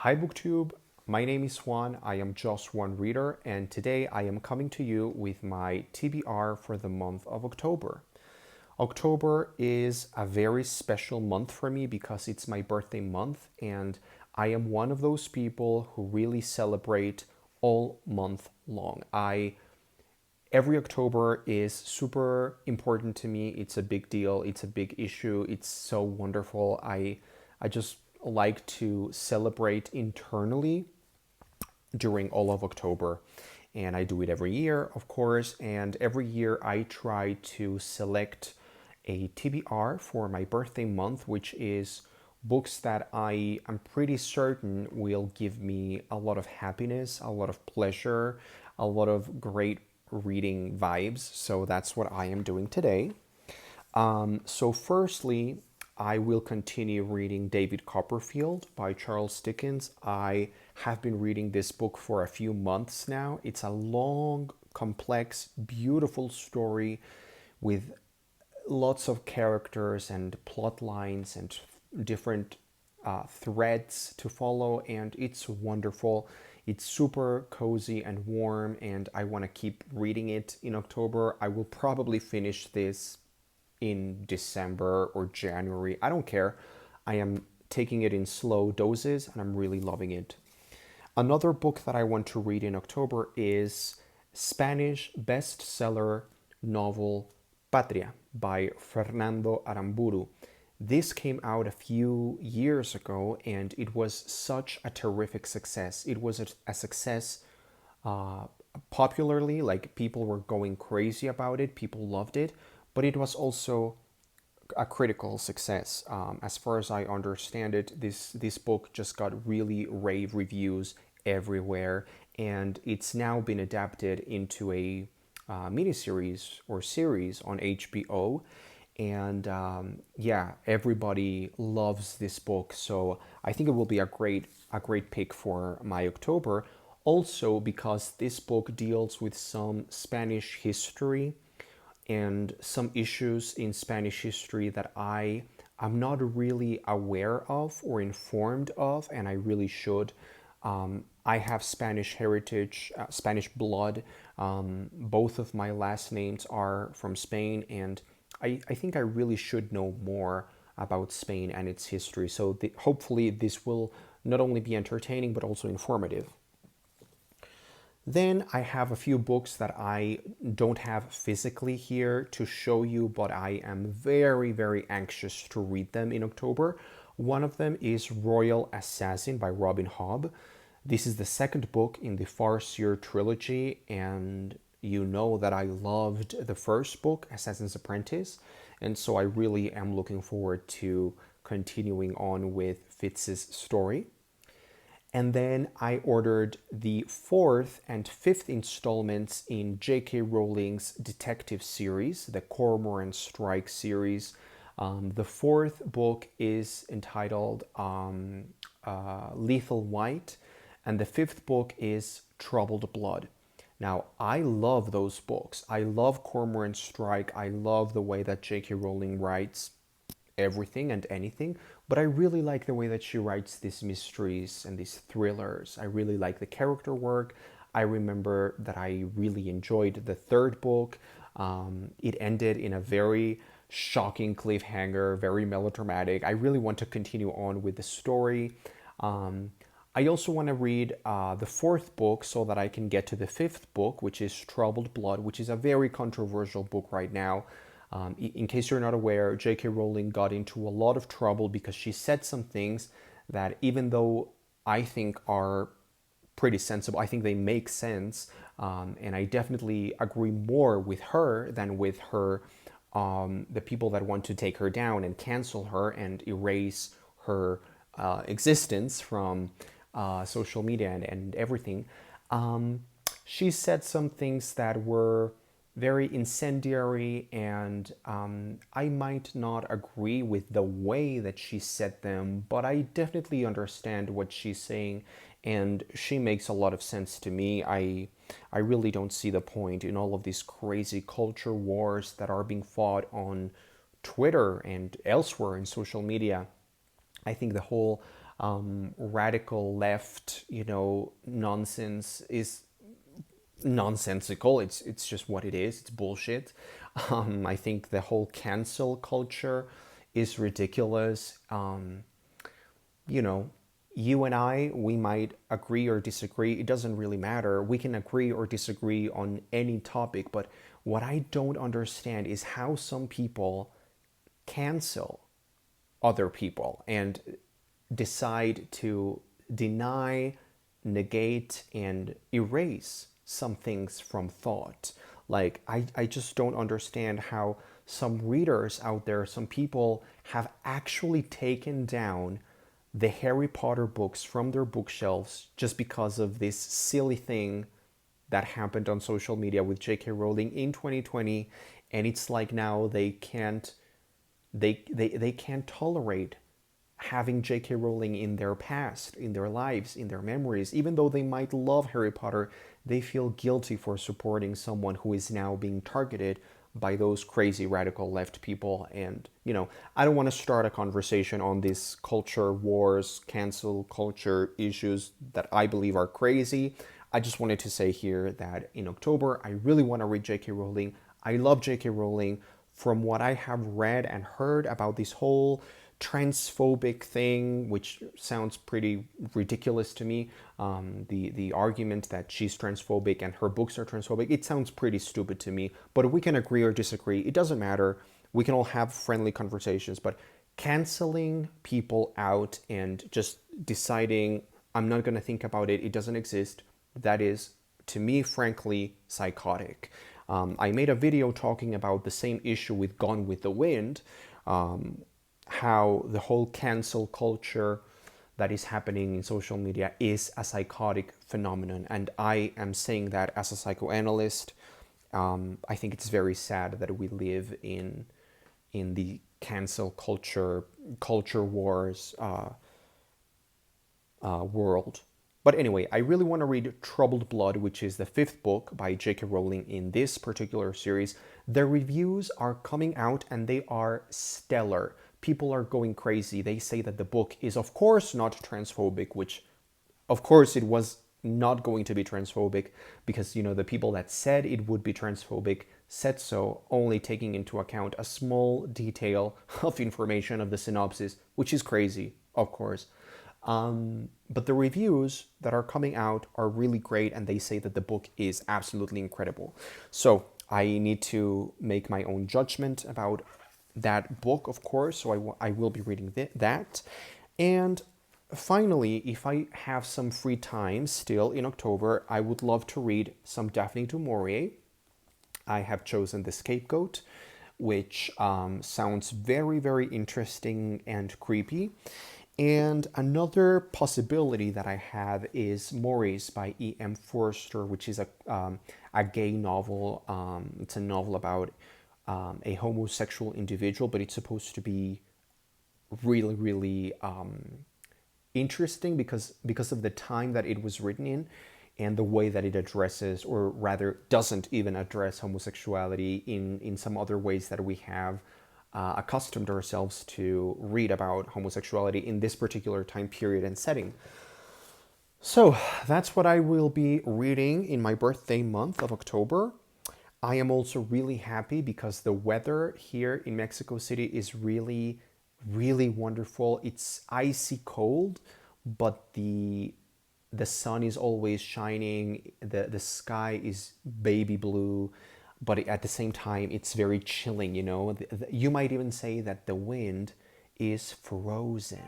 Hi BookTube, my name is Juan, I am just one reader, and today I am coming to you with my TBR for the month of October. October is a very special month for me because it's my birthday month, and I am one of those people who really celebrate all month long. Every October is super important to me. It's a big deal. It's a big issue. It's so wonderful. I just like to celebrate internally during all of October. And I do it every year, of course. And every year I try to select a TBR for my birthday month, which is books that I am pretty certain will give me a lot of happiness, a lot of pleasure, a lot of great reading vibes. So that's what I am doing today. So, firstly, I will continue reading David Copperfield by Charles Dickens. I have been reading this book for a few months now. It's a long, complex, beautiful story with lots of characters and plot lines and different threads to follow, and it's wonderful. It's super cozy and warm, and I want to keep reading it in October. I will probably finish this in December or January. I don't care. I am taking it in slow doses and I'm really loving it. Another book that I want to read in October is Spanish bestseller novel Patria by Fernando Aramburu. This came out a few years ago and it was such a terrific success. It was a success uh, popularly, like people were going crazy about it, people loved it, but it was also a critical success. As far as I understand it, this book just got really rave reviews everywhere, and it's now been adapted into a miniseries or series on HBO. And yeah, everybody loves this book, so I think it will be a great pick for my October. Also, because this book deals with some Spanish history and some issues in Spanish history that I am not really aware of or informed of, and I really should. I have Spanish heritage, Spanish blood. Both of my last names are from Spain, and I think I really should know more about Spain and its history. So hopefully, this will not only be entertaining but also informative. Then I have a few books that I don't have physically here to show you, but I am very, very anxious to read them in October. One of them is Royal Assassin by Robin Hobb. This is the second book in the Farseer trilogy, and you know that I loved the first book, Assassin's Apprentice, and so I really am looking forward to continuing on with Fitz's story. And then I ordered the fourth and fifth installments in J.K. Rowling's detective series, the Cormoran Strike series. The fourth book is entitled Lethal White, and the fifth book is Troubled Blood. Now, I love those books. I love Cormoran Strike. I love the way that J.K. Rowling writes everything and anything, but I really like the way that she writes these mysteries and these thrillers. I really like the character work. I remember that I really enjoyed the third book. It ended in a very shocking cliffhanger, very melodramatic. I really want to continue on with the story. Um, I also want to read the fourth book so that I can get to the fifth book, which is Troubled Blood, which is a very controversial book right now. In case you're not aware, J.K. Rowling got into a lot of trouble because she said some things that, even though I think are pretty sensible, I think they make sense, and I definitely agree more with her than with the people that want to take her down and cancel her and erase her existence from social media and everything. Um, she said some things that were very incendiary, and I might not agree with the way that she said them, but I definitely understand what she's saying, and she makes a lot of sense to me. I really don't see the point in all of these crazy culture wars that are being fought on Twitter and elsewhere in social media. I think the whole radical left, nonsense is nonsensical. It's just what it is. It's bullshit. I think the whole cancel culture is ridiculous. You know, you and I, we might agree or disagree. It doesn't really matter. We can agree or disagree on any topic, but what I don't understand is how some people cancel other people and decide to deny, negate, and erase some things from thought. Like, I just don't understand how some readers out there, some people have actually taken down the Harry Potter books from their bookshelves just because of this silly thing that happened on social media with J.K. Rowling in 2020. And it's like now they can't tolerate having J.K. Rowling in their past, in their lives, in their memories. Even though they might love Harry Potter, they feel guilty for supporting someone who is now being targeted by those crazy radical left people. And, I don't want to start a conversation on these culture wars, cancel culture issues that I believe are crazy. I just wanted to say here that in October, I really want to read J.K. Rowling. I love J.K. Rowling. From what I have read and heard about this whole transphobic thing, which sounds pretty ridiculous to me, the argument that she's transphobic and her books are transphobic, it sounds pretty stupid to me. But we can agree or disagree. It doesn't matter. We can all have friendly conversations. But canceling people out and just deciding, I'm not going to think about it, it doesn't exist, that is, to me, frankly, psychotic. I made a video talking about the same issue with Gone with the Wind, how the whole cancel culture that is happening in social media is a psychotic phenomenon. And I am saying that as a psychoanalyst. I think it's very sad that we live in the cancel culture wars world. But anyway, I really want to read Troubled Blood, which is the 5th book by J.K. Rowling in this particular series. The reviews are coming out and they are stellar. People are going crazy. They say that the book is, of course, not transphobic, which, of course, it was not going to be transphobic because, the people that said it would be transphobic said so, only taking into account a small detail of information of the synopsis, which is crazy, of course. But the reviews that are coming out are really great, and they say that the book is absolutely incredible. So I need to make my own judgment about that book, of course, so I will be reading that. And finally, if I have some free time still in October, I would love to read some Daphne du Maurier. I have chosen The Scapegoat, which sounds very, very interesting and creepy. And another possibility that I have is Maurice by E.M. Forster, which is a gay novel. It's a novel about a homosexual individual, but it's supposed to be really, really interesting because of the time that it was written in and the way that it addresses, or rather doesn't even address, homosexuality in some other ways that we have accustomed ourselves to read about homosexuality in this particular time period and setting. So that's what I will be reading in my birthday month of October. I am also really happy because the weather here in Mexico City is really, really wonderful. It's icy cold, but the sun is always shining. The sky is baby blue, but at the same time, it's very chilling, You might even say that the wind is frozen.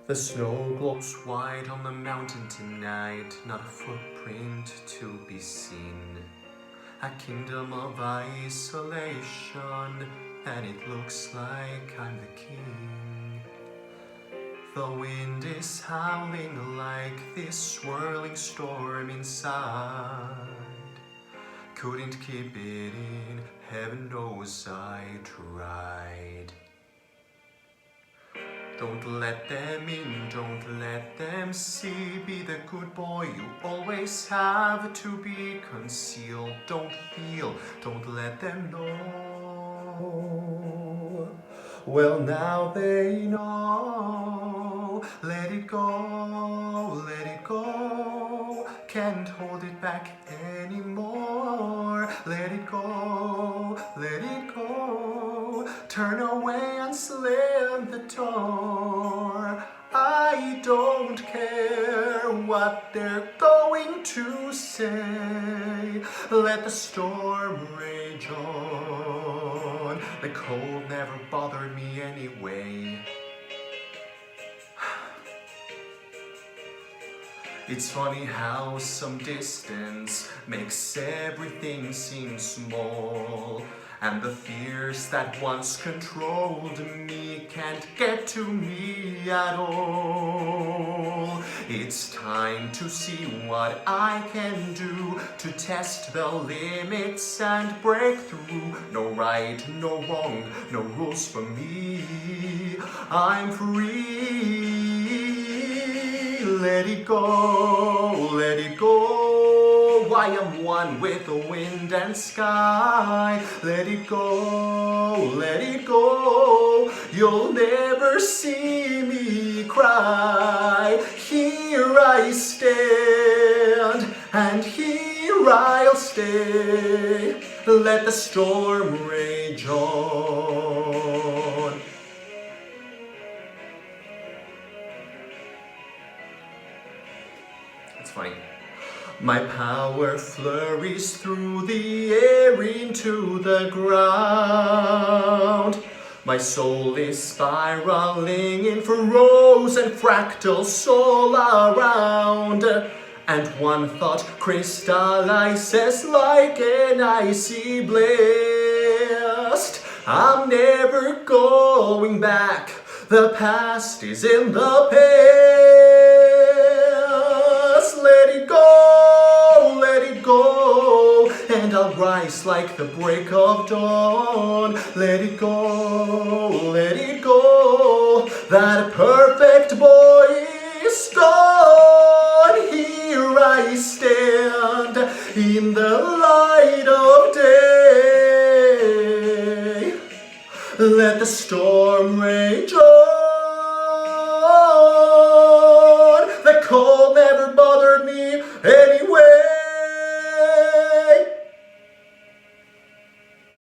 The snow glows white on the mountain tonight, not a footprint to be seen. A kingdom of isolation, and it looks like I'm the king. The wind is howling like this swirling storm inside. Couldn't keep it in, heaven knows I tried. Don't let them in, don't let them see. Be the good boy you always have to be. Concealed, don't feel, don't let them know. Well, now they know. Let it go, let it go. Can't hold it back anymore. Let it go, let it go. Turn away and slam the door. I don't care what they're going to say. Let the storm rage on. The cold never bothered me anyway. It's funny how some distance makes everything seem small. And the fears that once controlled me can't get to me at all. It's time to see what I can do to test the limits and break through. No right, no wrong, no rules for me. I'm free. Let it go, let it go. I am one with the wind and sky. Let it go, let it go. You'll never see me cry. Here I stand, and here I'll stay. Let the storm rage on. It's funny. My power flurries through the air into the ground. My soul is spiraling in furrows and fractals all around. And one thought crystallizes like an icy blast. I'm never going back. The past is in the past. Let it go, let it go. And I'll rise like the break of dawn. Let it go, let it go. That perfect boy is gone. Here I stand in the light of day. Let the storm rage on. The cold never bothered me anyway.